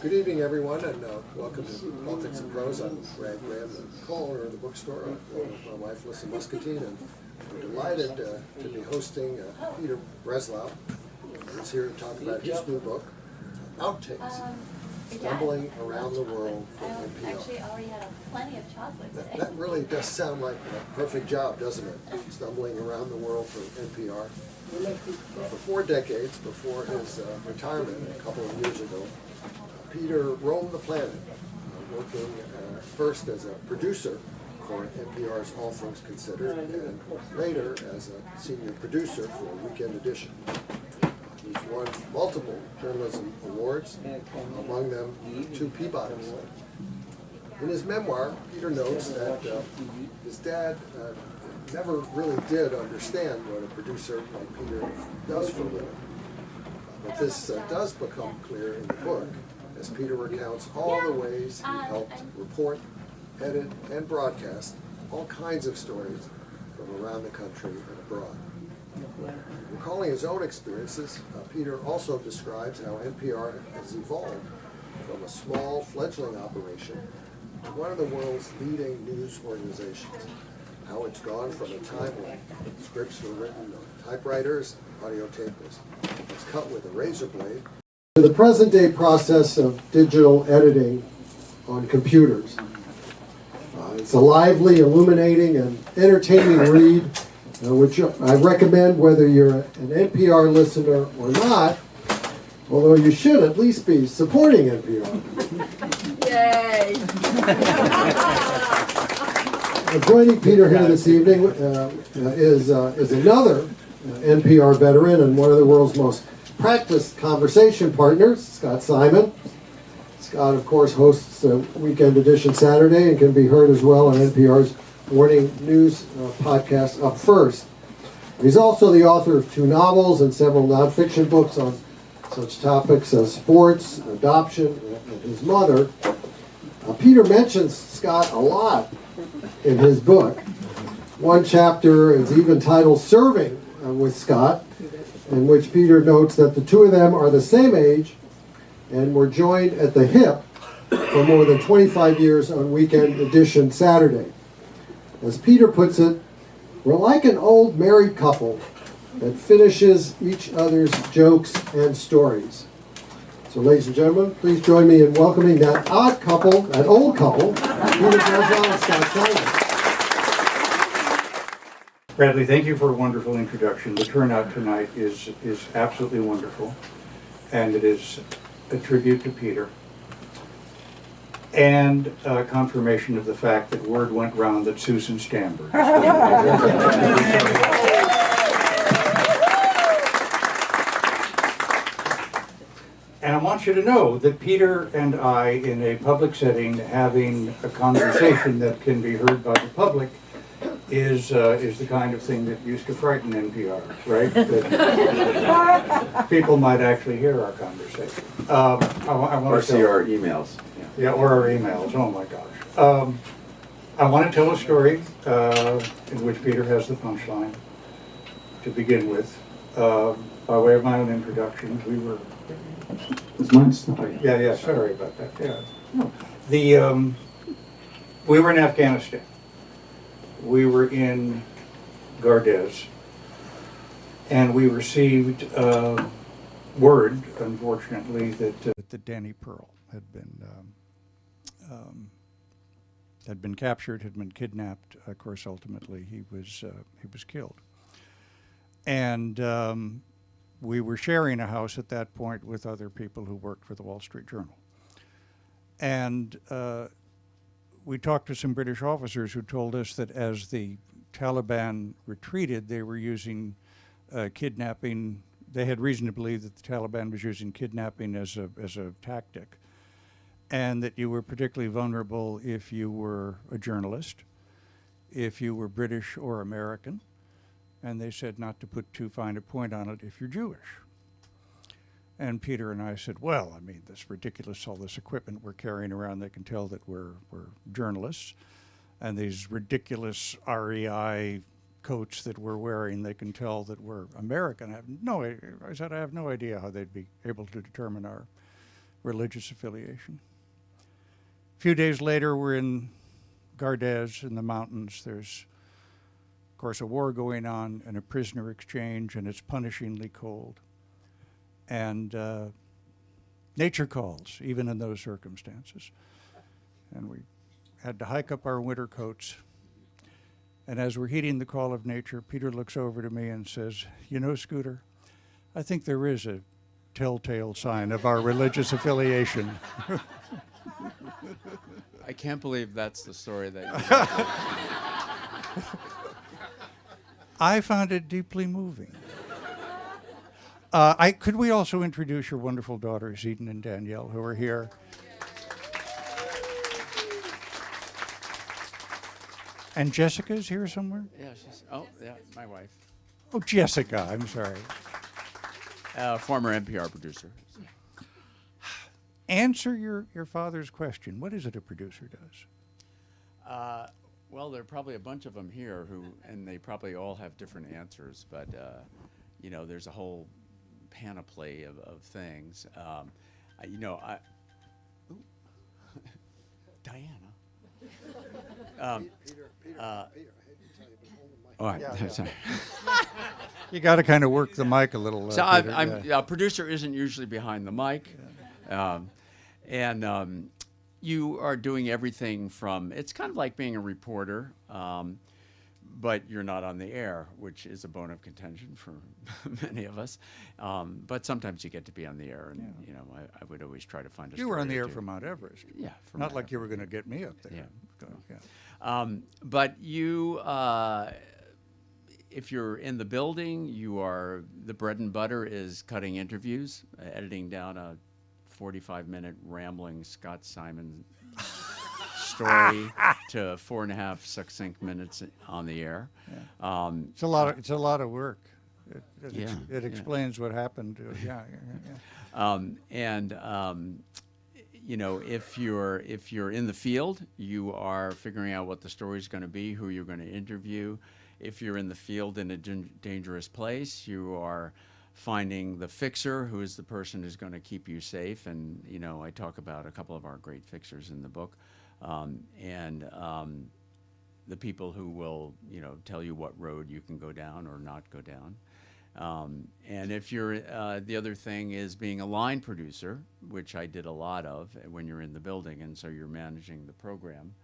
Good evening, everyone, and welcome to Politics and Prose. I'm Brad Graham, the co-owner of the bookstore, along with my wife, Lisa Muscatine, and we're delighted to be hosting Peter Breslow, who's here to talk about his new book, Outtakes, Stumbling Around the World for NPR. Actually, already had plenty of chocolate today. That really does sound like a perfect job, doesn't it? Stumbling around the world for NPR. For 4 decades before his retirement a couple of years ago, Peter roamed the planet, working first as a producer for NPR's All Things Considered, and later as a senior producer for Weekend Edition. He's won multiple journalism awards, among them 2 Peabodys. In his memoir, Peter notes that his dad never really did understand what a producer like Peter does for a living. But this does become clear in the book, as Peter recounts all the ways he helped report, edit, and broadcast all kinds of stories from around the country and abroad. Recalling his own experiences, Peter also describes how NPR has evolved from a small fledgling operation to one of the world's leading news organizations. How it's gone from a time when scripts were written on typewriters, audio tape was cut with a razor blade, to the present day process of digital editing on computers. It's a lively, illuminating, and entertaining read, which I recommend whether you're an NPR listener or not, although you should at least be supporting NPR. Yay! Joining Peter here this evening is another NPR veteran and one of the world's most practiced conversation partners, Scott Simon. Scott, of course, hosts Weekend Edition Saturday and can be heard as well on NPR's morning news podcast, Up First. He's also the author of 2 novels and several nonfiction books on such topics as sports, adoption, and his mother. Peter mentions Scott a lot in his book. One chapter is even titled Serving with Scott, in which Peter notes that the 2 of them are the same age and were joined at the hip for more than 25 years on Weekend Edition Saturday. As Peter puts it, we're like an old married couple that finishes each other's jokes and stories. So, ladies and gentlemen, please join me in welcoming that odd couple, that old couple, Peter Breslow and Scott Simon. Bradley, thank you for a wonderful introduction. The turnout tonight is absolutely wonderful, and it is a tribute to Peter, and a confirmation of the fact that word went round that Susan Stamberg is going to And I want you to know that Peter and I, in a public setting, having a conversation that can be heard by the public, is the kind of thing that used to frighten NPR, right? That people might actually hear our conversation. I want Or to see our emails. yeah, or our emails. Oh my gosh. I want to tell a story in which Peter has the punchline to begin with. By way of my own introduction, we were. It's mine. Oh, Yeah, sorry about that. Yeah. We were in Afghanistan. We were in Gardez, and we received word, unfortunately, that Danny Pearl had been captured, had been kidnapped. Of course, ultimately he was killed, and we were sharing a house at that point with other people who worked for the Wall Street Journal. And we talked to some British officers who told us that as the Taliban retreated, they were using kidnapping. They had reason to believe that the Taliban was using kidnapping as a tactic, and that you were particularly vulnerable if you were a journalist, if you were British or American, and they said not to put too fine a point on it if you're Jewish. And Peter and I said, well, I mean, this ridiculous, all this equipment we're carrying around, they can tell that we're journalists. And these ridiculous REI coats that we're wearing, they can tell that we're American. I said, I have no idea how they'd be able to determine our religious affiliation. A few days later, we're in Gardez in the mountains. There's, of course, a war going on and a prisoner exchange, and it's punishingly cold. And nature calls, even in those circumstances. And we had to hike up our winter coats. And as we're heeding the call of nature, Peter looks over to me and says, "You know, Scooter, I think there is a telltale sign of our religious affiliation." I can't believe that's the story that you I found it deeply moving. Could we also introduce your wonderful daughters, Eden and Danielle, who are here? And Jessica's here somewhere? Yeah, my wife. Oh, Jessica, I'm sorry. Former NPR producer. Answer your father's question. What is it a producer does? Well, there are probably a bunch of them here and they probably all have different answers, but there's a whole panoply of things. Diana. Peter, I hate to tell you, but hold the mic. All right, Yeah. sorry. You got to kind of work the mic a little. So Peter, a producer isn't usually behind the mic, and you are doing everything from. It's kind of like being a reporter, but you're not on the air, which is a bone of contention for many of us. But sometimes you get to be on the air, and I would always try to find a. You were on the story or air two. from Mount Everest. Yeah, from Not Mount like you were going to get me up there. Yeah. Yeah. But you, if you're in the building, the bread and butter is cutting interviews, editing down a 45-minute rambling Scott Simon story to 4.5 succinct minutes on the air. Yeah. It's a lot of work. It explains what happened. If you're in the field, you are figuring out what the story is going to be, who you're going to interview. If you're in the field in a dangerous place, you are finding the fixer, who is the person who's going to keep you safe. And I talk about a couple of our great fixers in the book, and the people who will tell you what road you can go down or not go down. And if you're, the other thing is being a line producer, which I did a lot of when you're in the building, and so you're managing the program,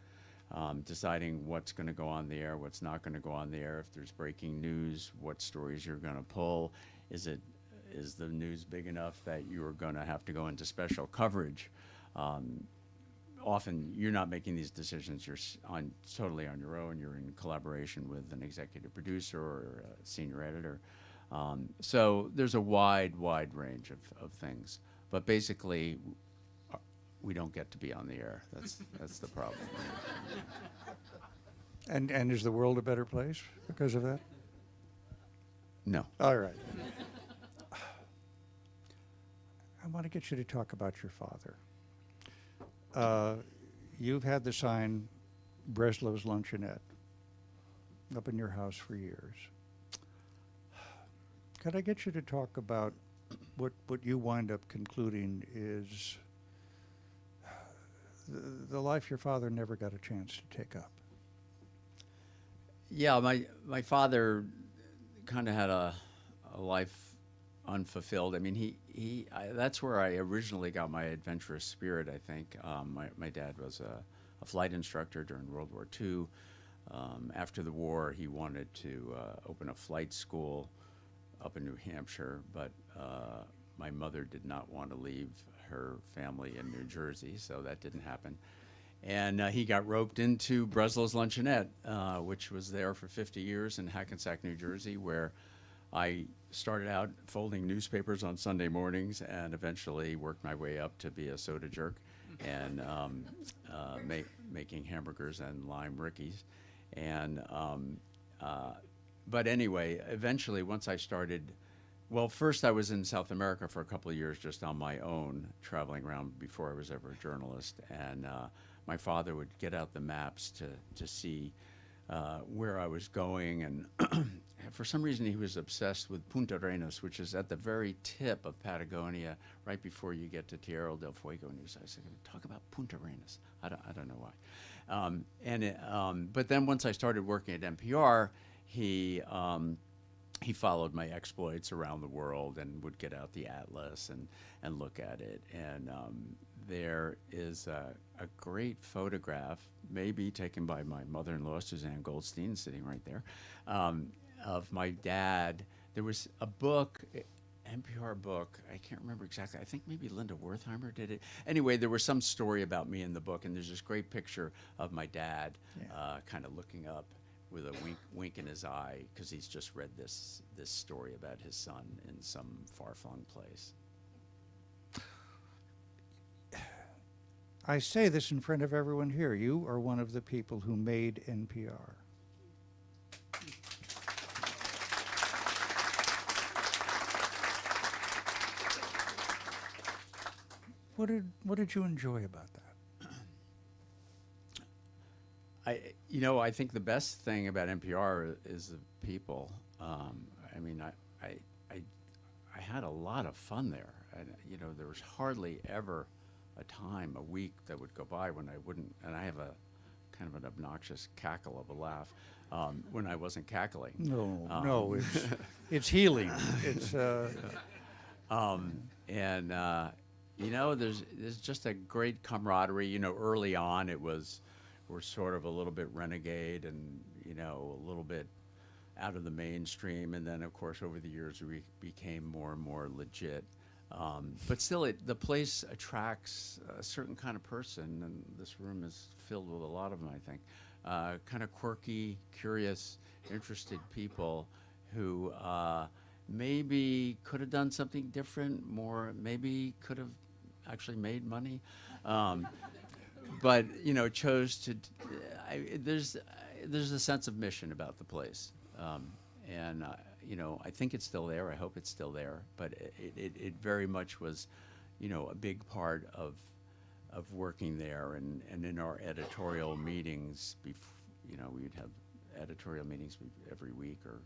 deciding what's going to go on the air, what's not going to go on the air, if there's breaking news, what stories you're going to pull, is the news big enough that you're going to have to go into special coverage. Often you're not making these decisions, you're totally on your own, you're in collaboration with an executive producer or a senior editor. So there's a wide range of things, but basically we don't get to be on the air. That's the problem. And is the world a better place because of that? No. All right. I want to get you to talk about your father. You've had the sign Breslow's Luncheonette up in your house for years. Could I get you to talk about what you wind up concluding is the life your father never got a chance to take up? Yeah, my father kind of had a life unfulfilled. I mean, that's where I originally got my adventurous spirit, I think. My dad was a flight instructor during World War II. After the war, he wanted to open a flight school up in New Hampshire, but my mother did not want to leave her family in New Jersey, so that didn't happen. And he got roped into Breslow's Luncheonette, which was there for 50 years in Hackensack, New Jersey, where I started out folding newspapers on Sunday mornings and eventually worked my way up to be a soda jerk and making hamburgers and lime rickeys. And but anyway, eventually once I started, well, first I was in South America for a couple of years just on my own, traveling around before I was ever a journalist. And my father would get out the maps to see where I was going, and for some reason he was obsessed with Punta Arenas, which is at the very tip of Patagonia, right before you get to Tierra del Fuego. And he was, I said, talk about Punta Arenas. I don't know why. But then once I started working at NPR, he followed my exploits around the world and would get out the atlas and look at it. And there is a great photograph, maybe taken by my mother-in-law, Suzanne Goldstein, sitting right there, of my dad. There was a book, NPR book, I can't remember exactly, I think maybe Linda Wertheimer did it. Anyway, there was some story about me in the book, and there's this great picture of my dad kind of looking up with a wink in his eye, because he's just read this story about his son in some far-flung place. I say this in front of everyone here. You are one of the people who made NPR. What did you enjoy about that? I think the best thing about NPR is the people. I mean, I had a lot of fun there. There was hardly ever a time, a week that would go by when I wouldn't, and I have a kind of an obnoxious cackle of a laugh, when I wasn't cackling. No, it's healing. It's there's just a great camaraderie. Early on we're sort of a little bit renegade and a little bit out of the mainstream, and then of course over the years we became more and more legit. But still, the place attracts a certain kind of person, and this room is filled with a lot of them, I think. Kind of quirky, curious, interested people who maybe could have done something different, maybe could have actually made money, but chose to. There's a sense of mission about the place, and I think it's still there. I hope it's still there. But it very much was, a big part of working there, and in our editorial meetings. We'd have editorial meetings every week or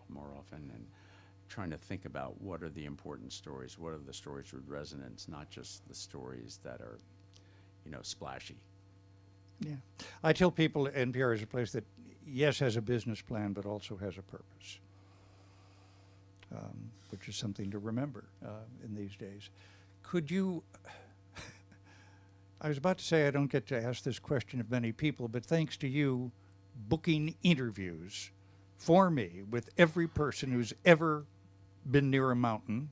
more often, and trying to think about what are the important stories, what are the stories with resonance, not just the stories that are, splashy. Yeah. I tell people NPR is a place that, yes, has a business plan, but also has a purpose, which is something to remember in these days. Could you, I was about to say I don't get to ask this question of many people, but thanks to you booking interviews for me with every person who's ever been near a mountain,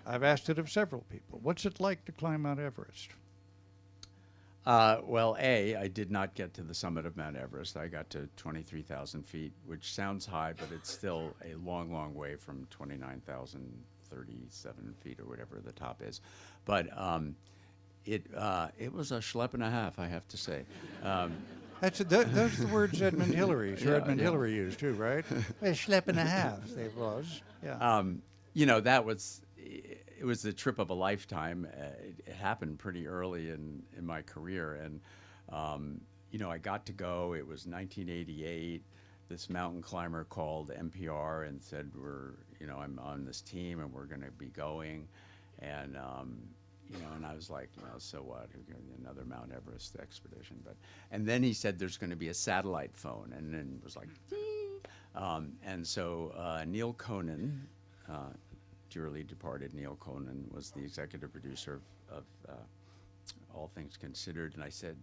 I've asked it of several people. What's it like to climb Mount Everest? Well, I did not get to the summit of Mount Everest. I got to 23,000 feet, which sounds high, but it's still a long, long way from 29,037 feet or whatever the top is. But it was a schlep and a half, I have to say. Those are the words Edmund Hillary, Sir Edmund Hillary used too, right? A schlep and a half, it was. Yeah. It was the trip of a lifetime. It happened pretty early in my career, and I got to go. It was 1988. This mountain climber called NPR and said, I'm on this team and we're going to be going, and and I was like, so what? Another Mount Everest expedition, and then he said there's going to be a satellite phone, and then it was like, and so Neil Conan, dearly departed Neil Conan, was the executive producer of All Things Considered, and I said,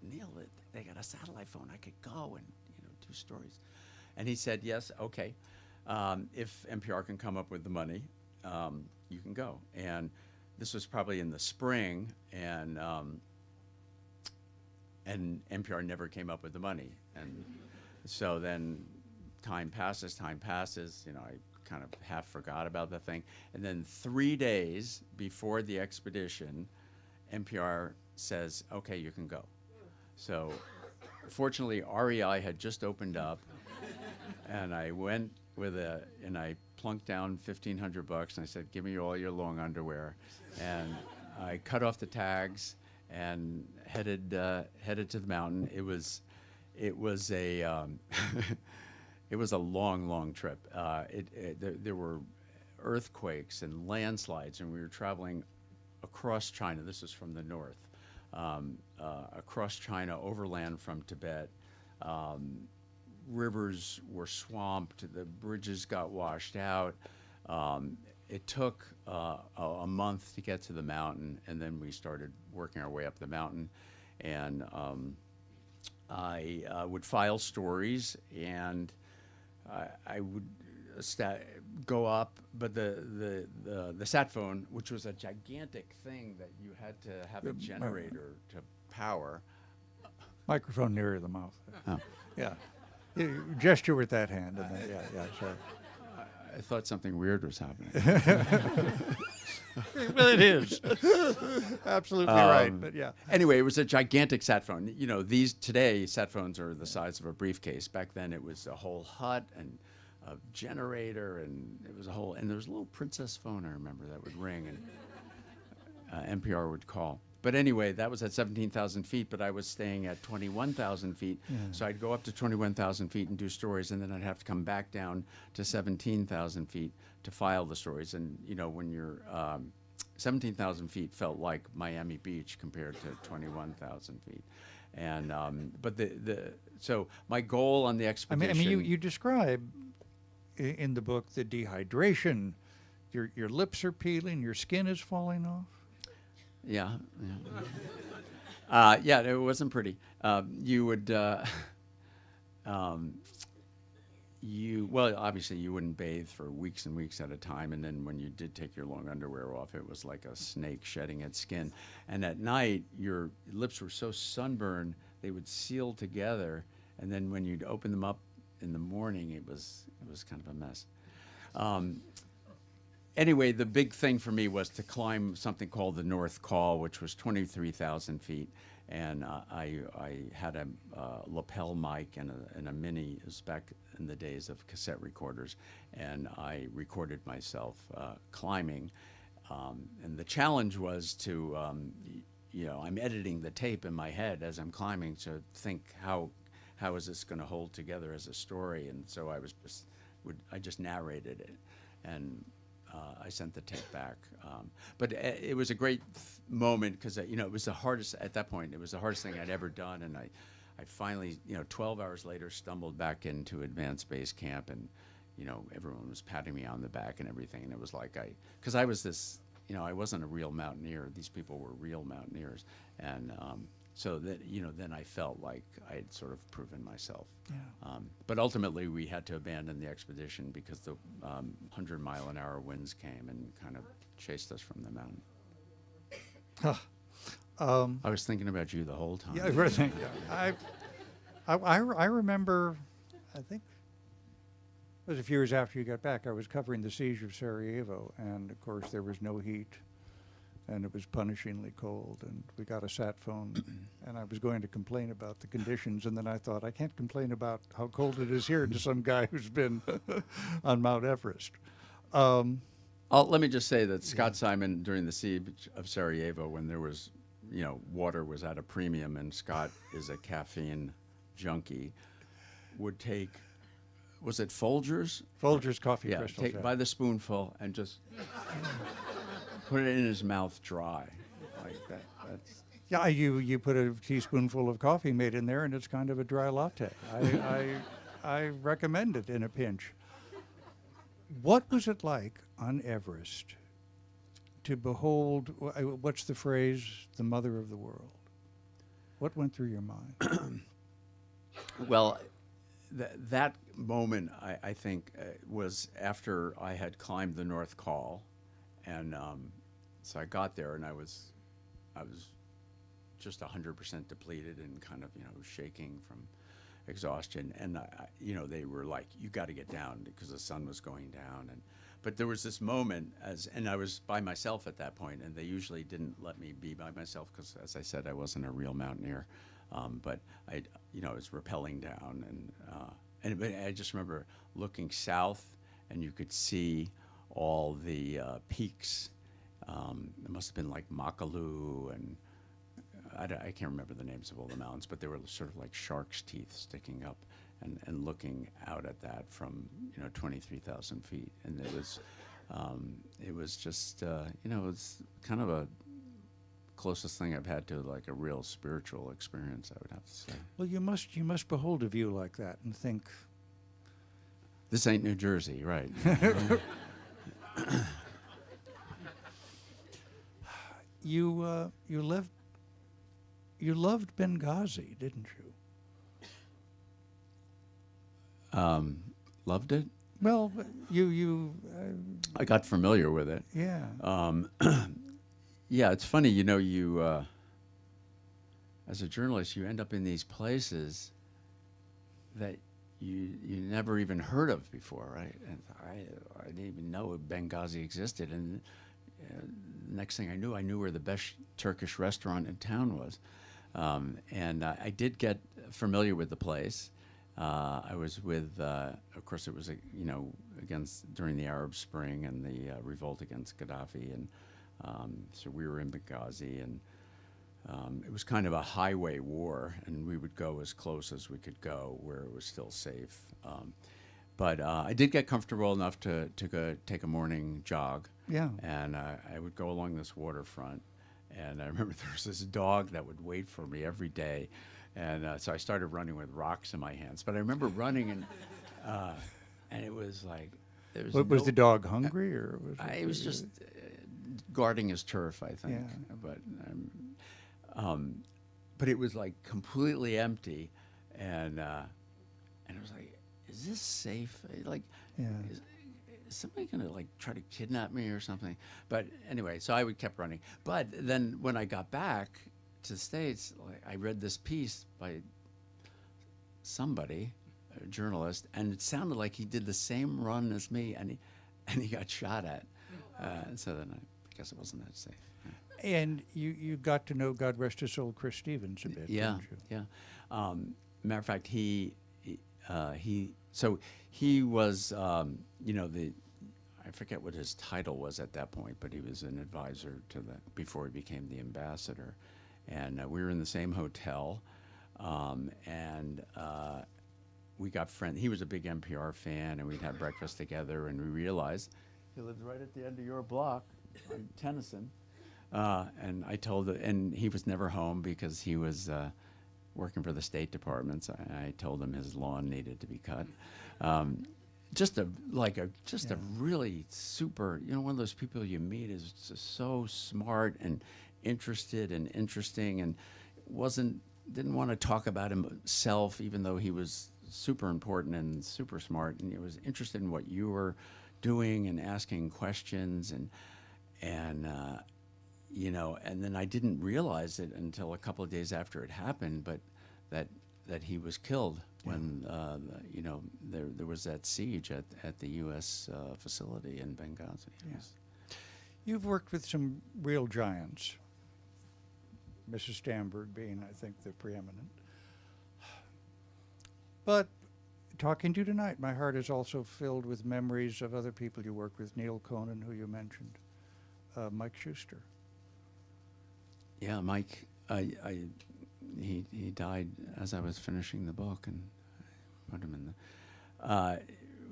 Neil, they got a satellite phone. I could go and do stories, and he said, yes, okay, if NPR can come up with the money, you can go. And this was probably in the spring, and NPR never came up with the money, and so then time passes. I kind of half forgot about the thing, and then 3 days before the expedition, NPR says, okay, you can go. So fortunately, REI had just opened up, and I went and I plunked down $1,500, and I said, give me all your long underwear, and I cut off the tags and headed to the mountain. It it was a it was a long trip. There were earthquakes and landslides, and we were traveling across China. This is from the north, across China, overland from Tibet. Rivers were swamped. The bridges got washed out. It took a month to get to the mountain, and then we started working our way up the mountain. And I would file stories, and I would go up, but the sat phone, which was a gigantic thing that you had to have a generator to power. Microphone nearer the mouth. Oh. Yeah. You gesture with that hand. And then, yeah, sorry. I thought something weird was happening. Well, it is. Absolutely right, but yeah. Anyway, it was a gigantic sat phone. You know, today sat phones are the size of a briefcase. Back then, it was a whole hut and a generator, and it was and there was a little princess phone, I remember, that would ring, and NPR would call. But anyway, that was at 17,000 feet, but I was staying at 21,000 feet. Yeah. So I'd go up to 21,000 feet and do stories, and then I'd have to come back down to 17,000 feet to file the stories. And, you know, when you're 17,000 feet felt like Miami Beach compared to 21,000 feet. And, but so my goal on the expedition. I mean, you describe in the book the dehydration, your lips are peeling, your skin is falling off. Yeah. Yeah, it wasn't pretty. You would, well, obviously you wouldn't bathe for weeks and weeks at a time, and then when you did take your long underwear off, it was like a snake shedding its skin. And at night, your lips were so sunburned, they would seal together, and then when you'd open them up in the morning, it was kind of a mess. Anyway, the big thing for me was to climb something called the North Col, which was 23,000 feet. And I had a lapel mic and a mini. It was back in the days of cassette recorders. And I recorded myself climbing. And the challenge was to, you know, I'm editing the tape in my head as I'm climbing to think how is this going to hold together as a story. And so I just narrated it. And I sent the tape back, but it was a great moment because you know it was the hardest at that point. It was the hardest thing I'd ever done, and I finally, you know, 12 hours later, stumbled back into advanced base camp, and you know everyone was patting me on the back and everything, and it was like because I was this, you know, I wasn't a real mountaineer. These people were real mountaineers, and so that, you know, then I felt like I had sort of proven myself. Yeah. But ultimately, we had to abandon the expedition because the 100-mile-an-hour winds came and kind of chased us from the mountain. I was thinking about you the whole time. Yeah, everything. I remember, I think it was a few years after you got back, I was covering the siege of Sarajevo, and of course there was no heat. And it was punishingly cold, and we got a sat phone, and I was going to complain about the conditions, and then I thought, I can't complain about how cold it is here to some guy who's been on Mount Everest. Let me just say that Scott Simon, during the siege of Sarajevo, when there was, you know, water was at a premium, and Scott is a caffeine junkie, would take, was it Folgers? Folgers coffee Yeah, crystals. take by the spoonful and just put it in his mouth dry, like that. That's Yeah, you put a teaspoonful of coffee made in there, and it's kind of a dry latte. I recommend it in a pinch. What was it like on Everest to behold, what's the phrase, the mother of the world? What went through your mind? well, that moment I think was after I had climbed the North Col, and so I got there, and I was just 100% depleted and kind of, you know, shaking from exhaustion. And you know, they were like, "You got to get down," because the sun was going down. But there was this moment and I was by myself at that point, and they usually didn't let me be by myself because, as I said, I wasn't a real mountaineer. But I was rappelling down, and I just remember looking south, and you could see all the peaks. It must have been like Makalu and I can't remember the names of all the mountains, but they were sort of like shark's teeth sticking up and looking out at that from 23,000 feet, and it was just it's kind of a closest thing I've had to like a real spiritual experience, I would have to say. Well, you must behold a view like that and think, This ain't New Jersey, right? you loved Benghazi, didn't you? Loved it. Well, you I got familiar with it. yeah. Yeah, it's funny, you as a journalist, you end up in these places that you never even heard of before, right? And I didn't even know Benghazi existed, and next thing I knew where the best Turkish restaurant in town was, and I did get familiar with the place. I was with, of course, it was against during the Arab Spring and the revolt against Gaddafi, and so we were in Benghazi, and it was kind of a highway war, and we would go as close as we could go where it was still safe. But I did get comfortable enough to go take a morning jog. Yeah. And I would go along this waterfront, and I remember there was this dog that would wait for me every day, and so I started running with rocks in my hands. But I remember running, and it was like there was. Was the dog hungry, or It was just guarding his turf, I think. Yeah. But it was like completely empty, and it was like, is this safe? Like, Yeah. is somebody gonna like try to kidnap me or something? But anyway, so I kept running. But then when I got back to the States, like, I read this piece by somebody, a journalist, and it sounded like he did the same run as me, and he got shot at. So then I guess it wasn't that safe. And you got to know, God rest his soul, Chris Stevens a bit, Yeah, didn't you? yeah. Matter of fact, he was, I forget what his title was at that point, but he was an advisor to before he became the ambassador. And we were in the same hotel, and we got friends. He was a big NPR fan, and we'd have breakfast together, and we realized he lived right at the end of your block on Tennyson. And I told and he was never home because he was working for the State Department. So I told him his lawn needed to be cut. Just a really super, one of those people you meet is just so smart and interested and interesting, and didn't want to talk about himself, even though he was super important and super smart, and he was interested in what you were doing and asking questions, and then I didn't realize it until a couple of days after it happened, but that he was killed when there was that siege at the U.S. facility in Benghazi. Yes. You've worked with some real giants, Mrs. Stamberg being, I think, the preeminent. But talking to you tonight, my heart is also filled with memories of other people you worked with, Neil Conan, who you mentioned, Mike Schuster. Yeah, Mike, he died as I was finishing the book, and I put him in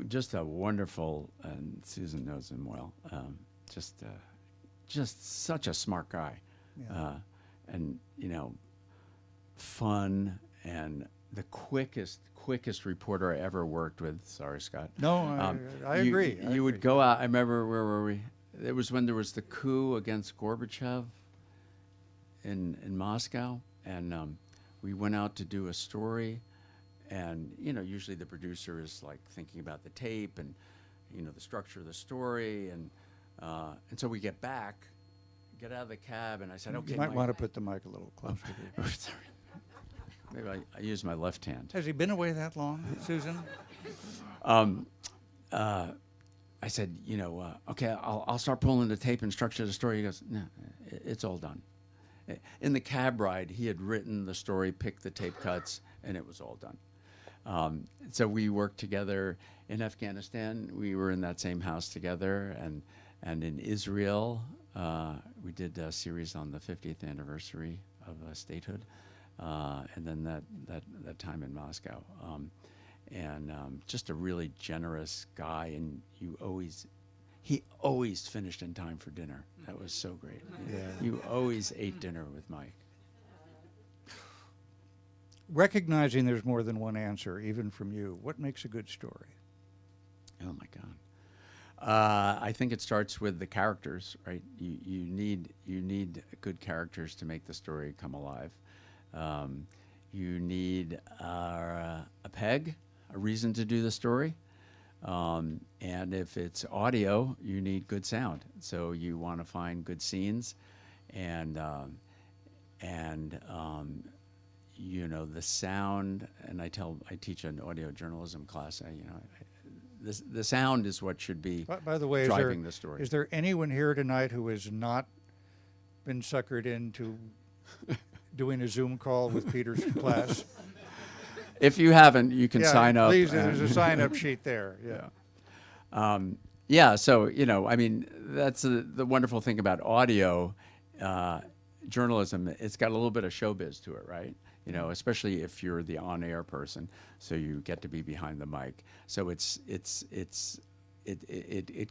just a wonderful, and Susan knows him well, just such a smart guy, Yeah. and fun, and the quickest reporter I ever worked with. Sorry, Scott. No, I agree. You would go out. I remember, where were we? It was when there was the coup against Gorbachev in Moscow, and we went out to do a story, and usually the producer is like thinking about the tape and the structure of the story, and so we get out of the cab, and I said, okay, You might Mike. want to put the mic a little closer to you. Sorry. Maybe I use my left hand. Has he been away that long, Susan? I said, okay, I'll start pulling the tape and structure the story. He goes, no, it's all done. In the cab ride, he had written the story, picked the tape cuts, and it was all done. So we worked together in Afghanistan. We were in that same house together, and in Israel, we did a series on the 50th anniversary statehood, and then that time in Moscow, and just a really generous guy, and he always finished in time for dinner. That was so great. Yeah. You always ate dinner with Mike. Recognizing there's more than one answer, even from you, what makes a good story? Oh my God. I think it starts with the characters, right? You need good characters to make the story come alive. You need a peg, a reason to do the story. And if it's audio, you need good sound. So you want to find good scenes, and you know, the sound. And I teach an audio journalism class. The sound is what should be By the way, driving the story. Is there anyone here tonight who has not been suckered into doing a Zoom call with Peter's class? If you haven't, you can sign up. Please, there's a sign-up sheet there. Yeah. Yeah, so, I mean, that's the wonderful thing about audio journalism. It's got a little bit of showbiz to it, right? Especially if you're the on-air person, so you get to be behind the mic. So it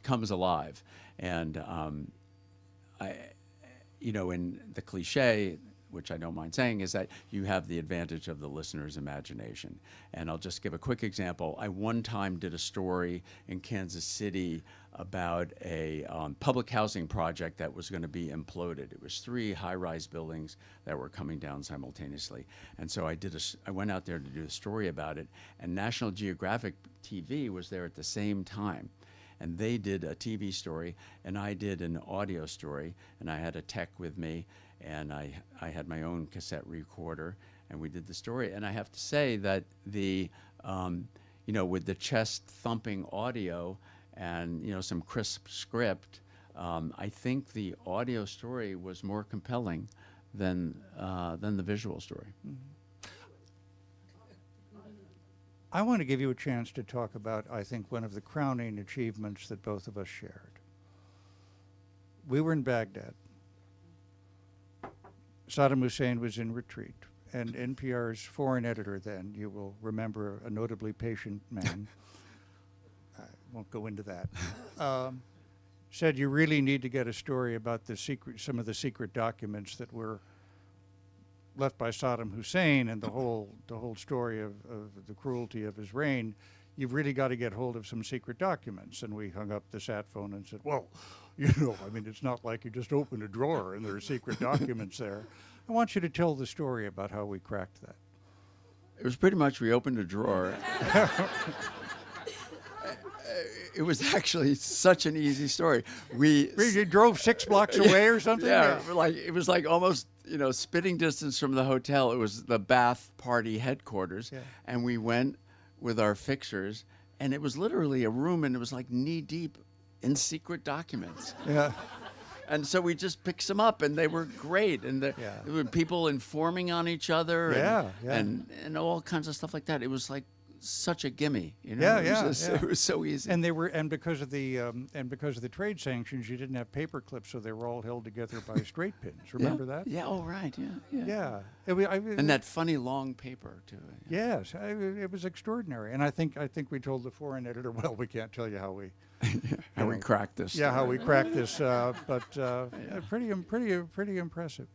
comes alive, and in the cliche, which I don't mind saying, is that you have the advantage of the listener's imagination. And I'll just give a quick example. I one time did a story in Kansas City about a public housing project that was going to be imploded. It was 3 high-rise buildings that were coming down simultaneously. And so I went out there to do a story about it, and National Geographic TV was there at the same time. And they did a TV story, and I did an audio story, and I had a tech with me, and I had my own cassette recorder, and we did the story. And I have to say that with the chest thumping audio and some crisp script, I think the audio story was more compelling than the visual story. Mm-hmm. I want to give you a chance to talk about, I think, one of the crowning achievements that both of us shared. We were in Baghdad. Saddam Hussein was in retreat, and NPR's foreign editor then, you will remember, a notably patient man, I won't go into that, said you really need to get a story about some of the secret documents that were left by Saddam Hussein and the whole story of the cruelty of his reign. You've really got to get hold of some secret documents. And we hung up the sat phone and said, well, it's not like you just open a drawer and there are secret documents there. I want you to tell the story about how we cracked that. It was pretty much we opened a drawer. It was actually such an easy story. You drove 6 blocks away or something? Yeah, it was like almost spitting distance from the hotel. It was the Bath Party headquarters, and we went with our fixers, and it was literally a room, and it was like knee deep in secret documents. Yeah. And so we just picked some up, and they were great, and there were people informing on each other, and all kinds of stuff like that. It was like such a gimme, It was so easy. And because of the trade sanctions, you didn't have paper clips, so they were all held together by straight pins. Remember that? Yeah. Oh, right. Yeah. And that funny long paper too. Yes, it was extraordinary. And I think we told the foreign editor, well, we can't tell you how we we cracked this. Yeah, how we cracked this, but pretty impressive.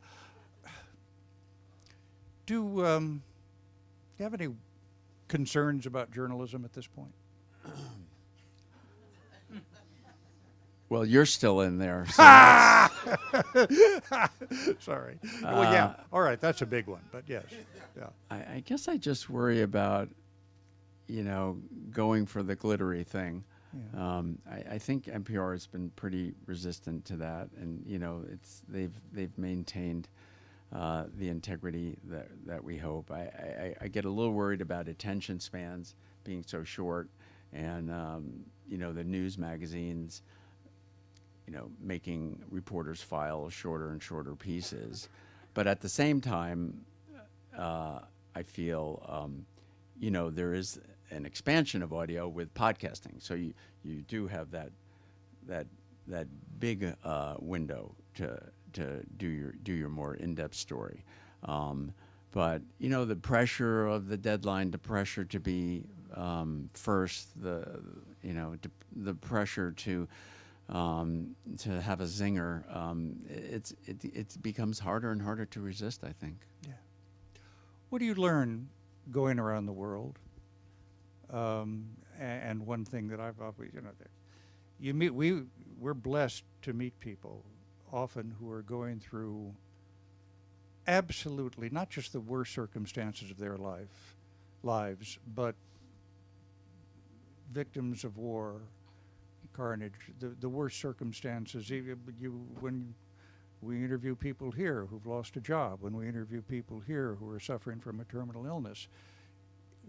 Do you have any concerns about journalism at this point? Well, you're still in there. So sorry. Well, yeah. All right, that's a big one, but yes. Yeah. I guess I just worry about, going for the glittery thing. Yeah. I think NPR has been pretty resistant to that, and they've maintained the integrity that we hope. I get a little worried about attention spans being so short, and the news magazines, making reporters file shorter and shorter pieces. But at the same time, I feel there is an expansion of audio with podcasting. So you do have that big window to do your more in-depth story. But you know, the pressure of the deadline, the pressure to be first, the pressure to have a zinger, it becomes harder and harder to resist, I think. Yeah. What do you learn going around the world? And one thing that I've always, we're blessed to meet people often who are going through absolutely not just the worst circumstances of their lives, but victims of war, carnage, the worst circumstances. When we interview people here who've lost a job, when we interview people here who are suffering from a terminal illness,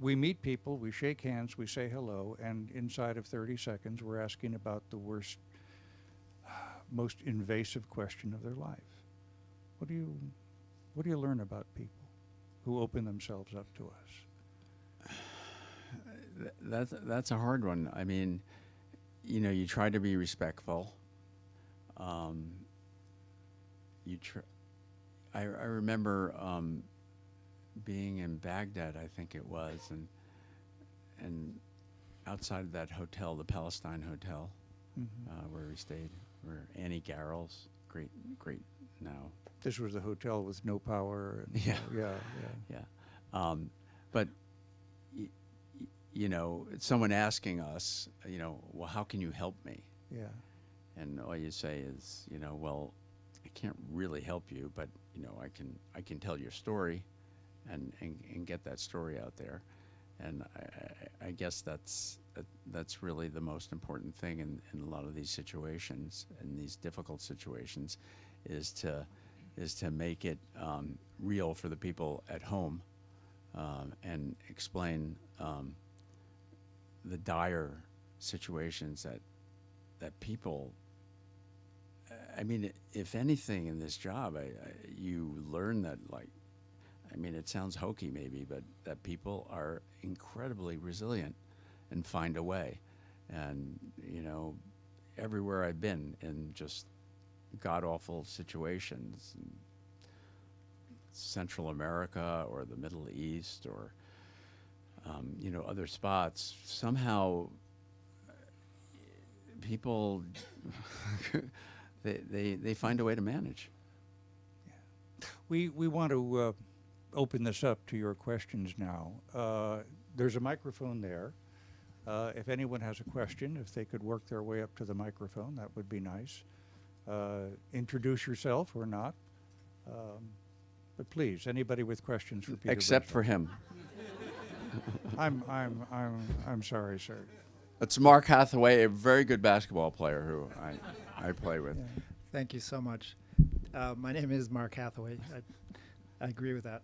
we meet people, we shake hands, we say hello, and inside of 30 seconds we're asking about the worst, most invasive question of their life. What do you learn about people who open themselves up to us? That's a hard one. I mean, you try to be respectful. I remember being in Baghdad, I think it was, and outside of that hotel, the Palestine Hotel, where we stayed, where Annie Garrels, great now. This was the hotel with no power. And Yeah. But someone asking us, well, how can you help me? Yeah. And all you say is, well, I can't really help you, but I can tell your story, and get that story out there. And I guess that's really the most important thing in a lot of these situations, in these difficult situations, is to make it real for the people at home, and explain the dire situations that people. I mean, if anything in this job, you learn that, it sounds hokey maybe, but that people are incredibly resilient and find a way. And, everywhere I've been in just god-awful situations, Central America or the Middle East or, other spots, somehow people, they find a way to manage. Yeah. We want to open this up to your questions now. There's a microphone there. If anyone has a question, if they could work their way up to the microphone, that would be nice. Introduce yourself or not. But please, anybody with questions for Peter Except Breslow. for him. I'm sorry, sir. That's Mark Hathaway, a very good basketball player who I play with. Yeah. Thank you so much. My name is Mark Hathaway. I agree with that.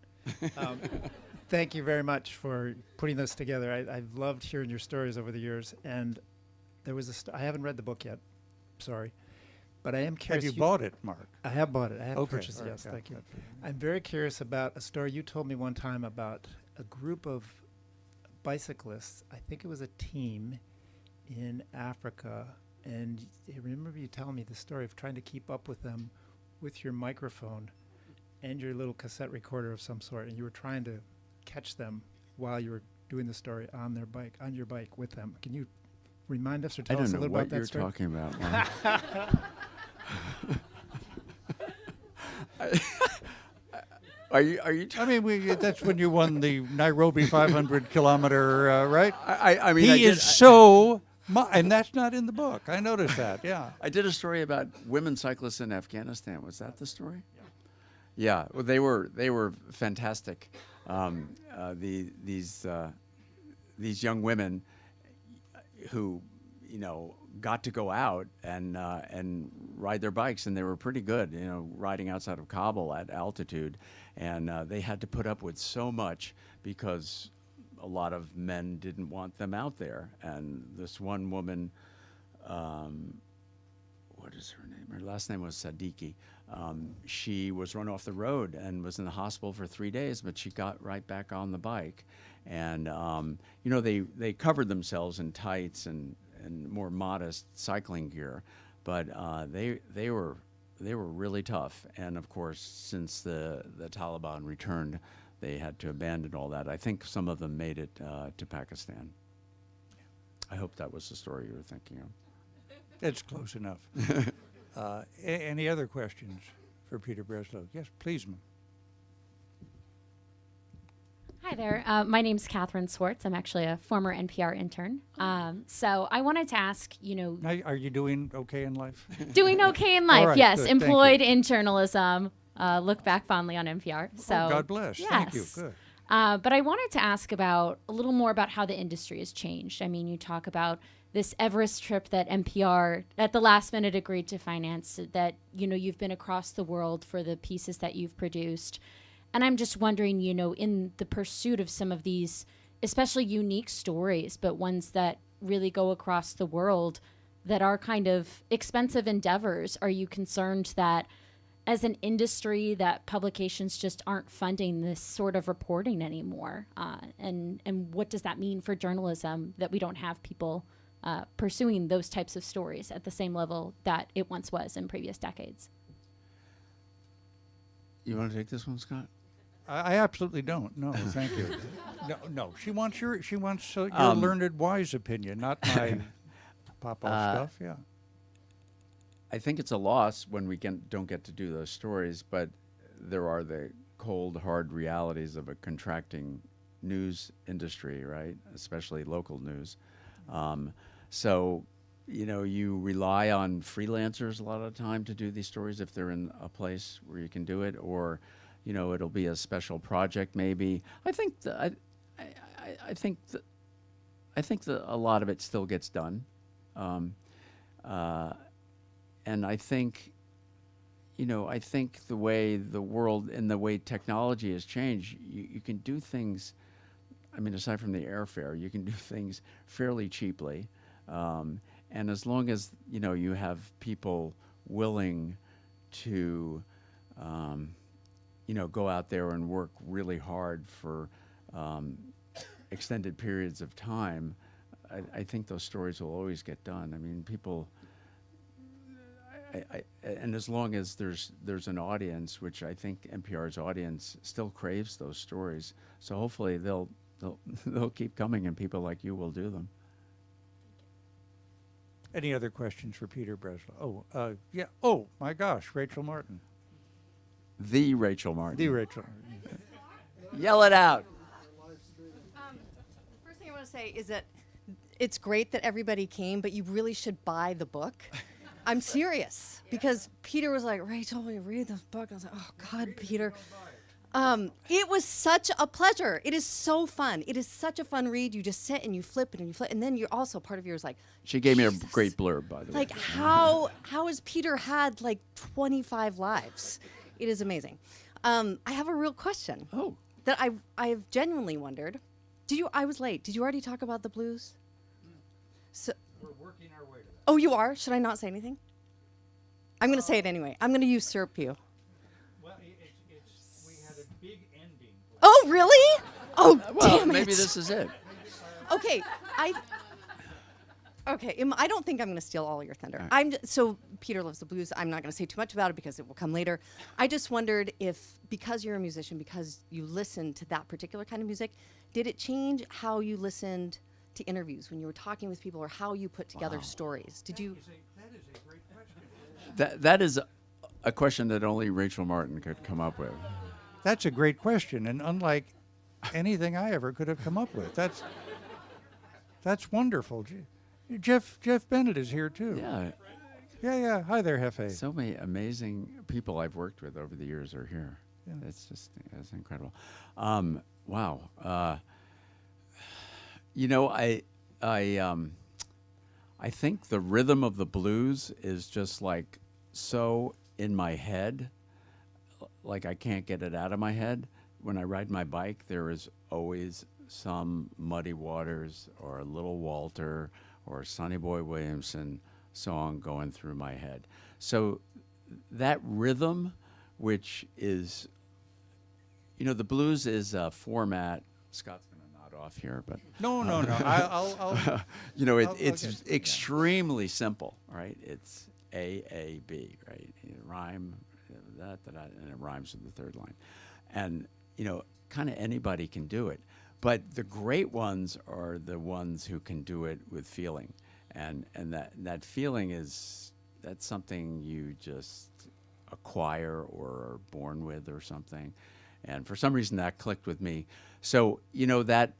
Thank you very much for putting this together. I've loved hearing your stories over the years. And there was I haven't read the book yet. Sorry. But I am curious. Have you bought it, Mark? I have bought it. I have Okay. purchased it, All right. yes. Yeah, Thank you. that's- I'm very curious about a story you told me one time about a group of bicyclists. I think it was a team in Africa. And I remember you telling me the story of trying to keep up with them with your microphone and your little cassette recorder of some sort. And you were trying to catch them while you were doing the story on your bike with them. Can you remind us or tell us a little about that story? I don't know what you're talking about. Are you? That's when you won the Nairobi 500 kilometer, right? I mean, He is so, and that's not in the book. I noticed that. Yeah. I did a story about women cyclists in Afghanistan. Was that the story? Yeah. Well, they were fantastic. These young women who got to go out and ride their bikes, and they were pretty good, riding outside of Kabul at altitude, and they had to put up with so much because a lot of men didn't want them out there. And this one woman, what is her name? Her last name was Sadiki. She was run off the road and was in the hospital for 3 days, but she got right back on the bike. And they covered themselves in tights and more modest cycling gear, but they were really tough. And of course, since the Taliban returned, they had to abandon all that. I think some of them made it to Pakistan. I hope that was the story you were thinking of. It's close enough. Any other questions for Peter Breslow? Yes, please, ma'am. Hi there. My name's Catherine Swartz. I'm actually a former NPR intern. So I wanted to ask, Now, are you doing okay in life? doing okay in All life, right, yes. good, thank Employed you. in journalism. Look back fondly on NPR. So Oh, God bless. Thank you. yes. Good. But I wanted to ask about a little more about how the industry has changed. I mean, you talk about this Everest trip that NPR at the last minute agreed to finance, that, you've been across the world for the pieces that you've produced. And I'm just wondering, in the pursuit of some of these, especially unique stories, but ones that really go across the world that are kind of expensive endeavors, are you concerned that as an industry that publications just aren't funding this sort of reporting anymore? And what does that mean for journalism, that we don't have people pursuing those types of stories at the same level that it once was in previous decades? You want to take this one, Scott? I absolutely don't. No, thank you. No. She wants your learned, wise opinion, not my pop-off stuff. Yeah. I think it's a loss when we don't get to do those stories, but there are the cold, hard realities of a contracting news industry, right? Especially local news. So, you rely on freelancers a lot of the time to do these stories if they're in a place where you can do it, or, it'll be a special project maybe. I think I think that a lot of it still gets done. And I think, I think the way the world and the way technology has changed, you can do things, I mean, aside from the airfare, you can do things fairly cheaply. And as long as, you have people willing to, go out there and work really hard for extended periods of time, I think those stories will always get done. I mean, people... and as long as there's an audience, which I think NPR's audience still craves those stories, so hopefully they'll keep coming, and people like you will do them. Any other questions for Peter Breslow? Yeah. Oh, my gosh, Rachel Martin. The Rachel Martin. The Rachel. Yell it out. First thing I want to say is that it's great that everybody came, but you really should buy the book. I'm serious, because Peter was like, Rachel, will you read this book? I was like, oh, God, Peter. It was such a pleasure. It is so fun. It is such a fun read. You just sit and you flip it and you flip, and then you're also, part of you is like, She gave me a Jesus. great blurb, by the way. Like, how has Peter had like 25 lives? It is amazing. I have a real question. Oh. That I've genuinely wondered. I was late. Did you already talk about the blues? So, We're working our way to that. oh, you are? Should I not say anything? I'm going to say it anyway. I'm going to usurp you. Well, we had a big ending. Oh, really? Oh, Well, damn it. maybe this is it. Okay, I don't think I'm going to steal all your thunder. All right. So Peter loves the blues. I'm not going to say too much about it because it will come later. I just wondered if, because you're a musician, because you listen to that particular kind of music, did it change how you listened to interviews when you were talking with people, or how you put together stories? Did you? That is a great question. That is a question that only Rachel Martin could come up with. That's a great question, and unlike anything I ever could have come up with. That's wonderful. Jeff Bennett is here too. Yeah. Yeah. Hi there, Hefe. So many amazing people I've worked with over the years are here. Yeah. It's incredible. Wow. I think the rhythm of the blues is just like so in my head, like I can't get it out of my head. When I ride my bike, there is always some Muddy Waters or Little Walter or Sonny Boy Williamson song going through my head. So that rhythm, which is, the blues is a format. Scott's going to nod off here, but No. I'll it's I'll get- extremely simple, right? A-A-B, right? You rhyme, that, and it rhymes with the third line. And, kind of anybody can do it. But the great ones are the ones who can do it with feeling. And that feeling that's something you just acquire or are born with or something. And for some reason that clicked with me. So, that,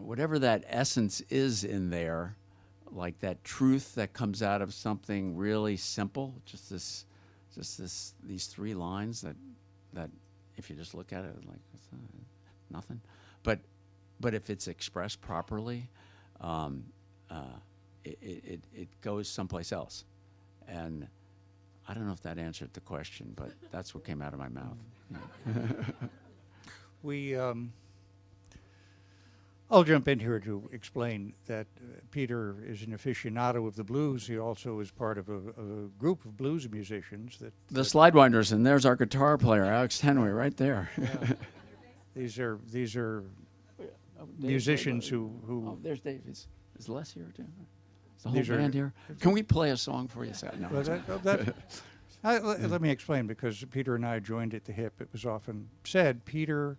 whatever that essence is in there, like that truth that comes out of something really simple, these 3 lines that if you just look at it, like, it's nothing. But if it's expressed properly, it goes someplace else. And I don't know if that answered the question, but that's what came out of my mouth. I'll jump in here to explain that Peter is an aficionado of the blues. He also is part of a group of blues musicians. The Slidewinders, and there's our guitar player, Alex Tenway, right there. Yeah. These are musicians who. Oh, there's Dave. Is Les here too? Is the whole band here? Can we play a song for you, Scott? No. Let me explain, because Peter and I joined at the hip. It was often said Peter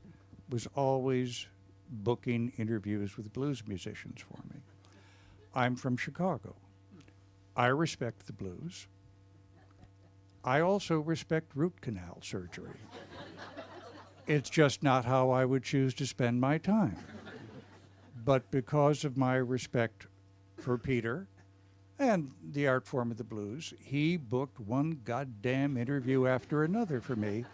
was always booking interviews with blues musicians for me. I'm from Chicago. I respect the blues. I also respect root canal surgery. It's just not how I would choose to spend my time. But because of my respect for Peter and the art form of the blues, he booked one goddamn interview after another for me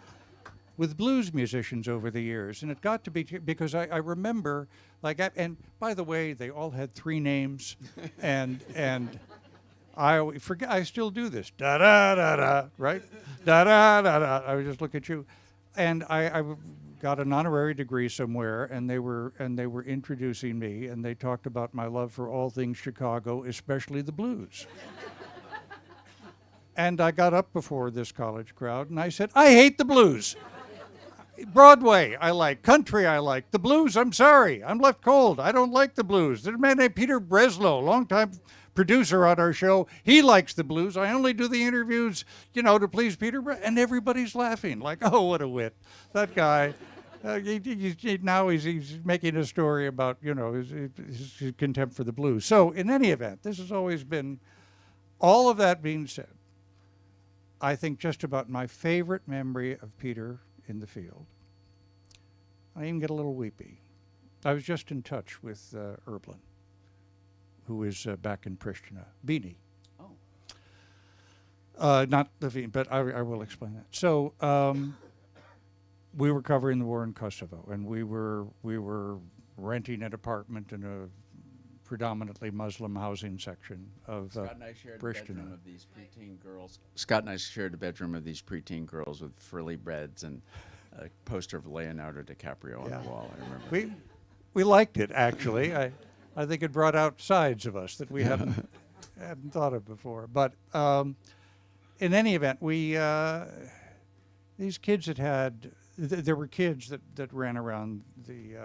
with blues musicians over the years. And it got to be, because I remember, and by the way, they all had 3 names, and I forget, I still do this, da-da-da-da, right? Da-da-da-da, I would just look at you. And I got an honorary degree somewhere, and they were introducing me, and they talked about my love for all things Chicago, especially the blues. And I got up before this college crowd, and I said, I hate the blues. Broadway, I like. Country, I like. The blues, I'm sorry. I'm left cold. I don't like the blues. There's a man named Peter Breslow, longtime producer on our show. He likes the blues. I only do the interviews, to please Peter and everybody's laughing, like, oh, what a wit. That guy. Now he's making a story about, his contempt for the blues. So in any event, this has always been, all of that being said, I think just about my favorite memory of Peter in the field. I even get a little weepy. I was just in touch with Erblin, who is back in Pristina. Beanie. Oh. Not Levine, but I will explain that. So we were covering the war in Kosovo, and we were renting an apartment in a predominantly Muslim housing section of Scott and I shared Pristina. the bedroom of these preteen girls. Scott and I shared a bedroom of these preteen girls with frilly breads and a poster of Leonardo DiCaprio on the wall. I remember. We liked it, actually. I think it brought out sides of us that we hadn't thought of before. But in any event, these kids there were kids that ran around the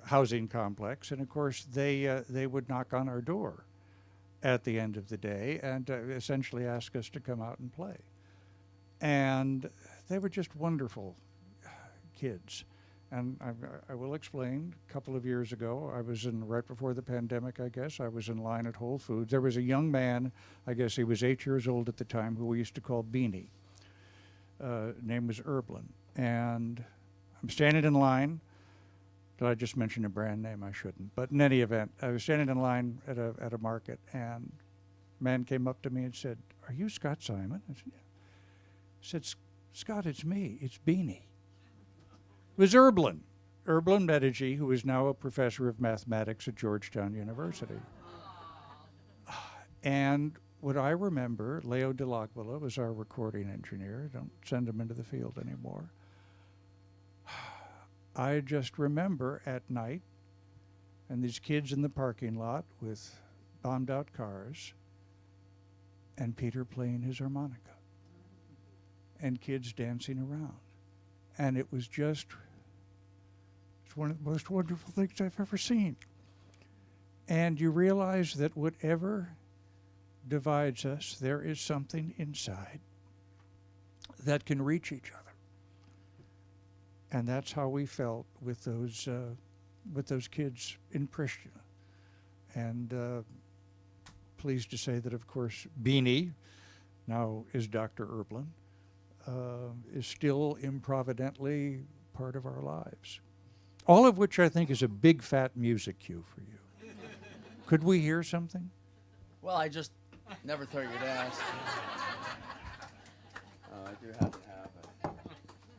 housing complex, and of course they would knock on our door at the end of the day and essentially ask us to come out and play. And they were just wonderful kids. And I will explain, a couple of years ago, right before the pandemic, I guess, I was in line at Whole Foods. There was a young man, I guess he was 8 years old at the time, who we used to call Beanie. Name was Erblin. And I'm standing in line. Did I just mention a brand name? I shouldn't. But in any event, I was standing in line at a market, and a man came up to me and said, "Are you Scott Simon?" I said, "Yeah." He said, "Scott, it's me. It's Beanie." It was Erblin Medici, who is now a professor of mathematics at Georgetown University. And what I remember, Leo Dell'Aquila was our recording engineer. Don't send him into the field anymore. I just remember at night, and these kids in the parking lot with bombed out cars, and Peter playing his harmonica, and kids dancing around. And it was just, it's one of the most wonderful things I've ever seen. And you realize that whatever divides us, there is something inside that can reach each other. And that's how we felt with those kids in Pristina. And pleased to say that, of course, Beanie, now is Dr. Erblin, is still improvidently part of our lives. All of which I think is a big fat music cue for you. Could we hear something? Well, I just never thought you'd ask. I do have to have it.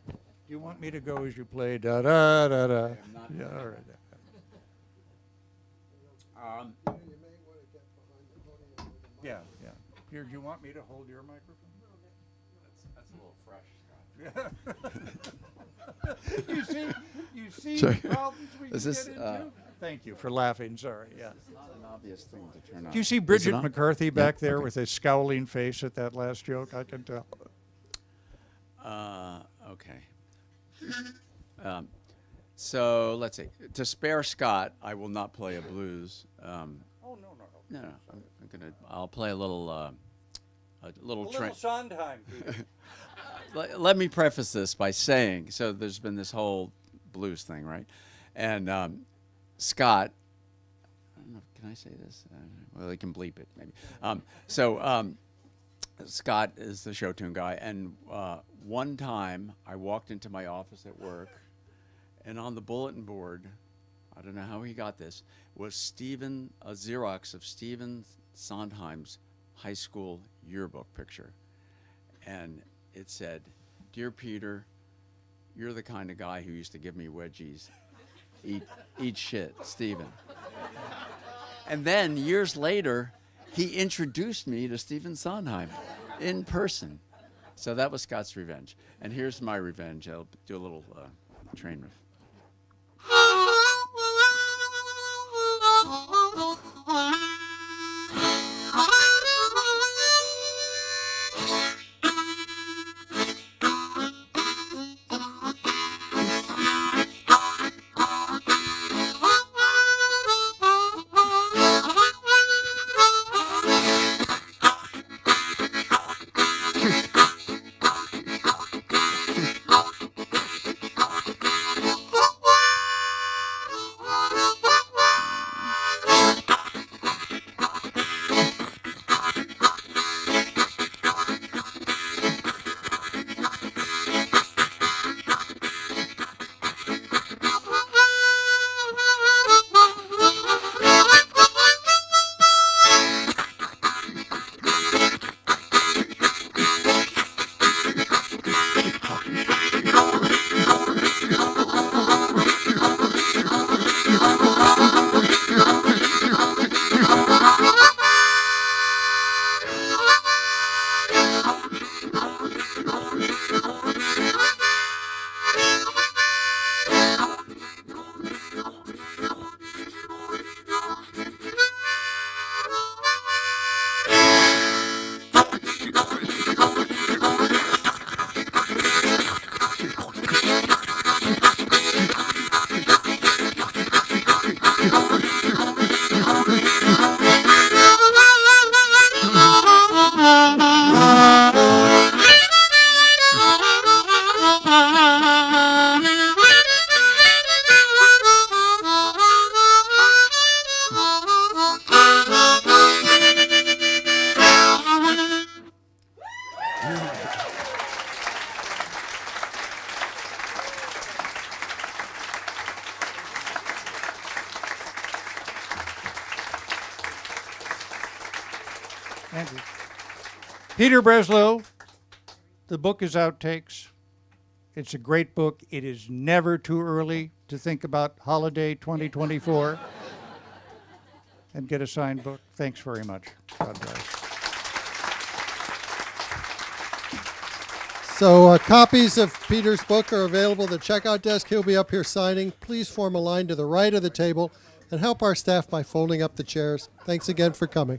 Do you want me to go as you play da da da da? Yeah, all right. Yeah, yeah. Here, do you want me to hold your microphone? That's a little fresh, Scott. You see Sorry. the problems we Is can this, get into? Thank you for laughing. Sorry, yeah. It's not an obvious thing to turn on. Do you see Is it Bridget on? McCarthy back there okay. with a scowling face at that last joke? I can tell. Okay. So let's see. To spare Scott, I will not play a blues. Oh no. No, I'll play a little Sondheim. Let me preface this by saying, so there's been this whole blues thing, right? And Scott, I don't know, can I say this? Well, they can bleep it, maybe. Scott is the show tune guy, and one time I walked into my office at work, and on the bulletin board, I don't know how he got this, was a Xerox of Stephen Sondheim's high school yearbook picture. And it said, "Dear Peter, you're the kind of guy who used to give me wedgies. Eat shit, Stephen." And then years later, he introduced me to Stephen Sondheim in person. So that was Scott's revenge. And here's my revenge. I'll do a little train riff. Andrew. Peter Breslow, the book is Outtakes. It's a great book. It is never too early to think about holiday 2024 and get a signed book. Thanks very much. God bless. So copies of Peter's book are available at the checkout desk. He'll be up here signing. Please form a line to the right of the table and help our staff by folding up the chairs. Thanks again for coming.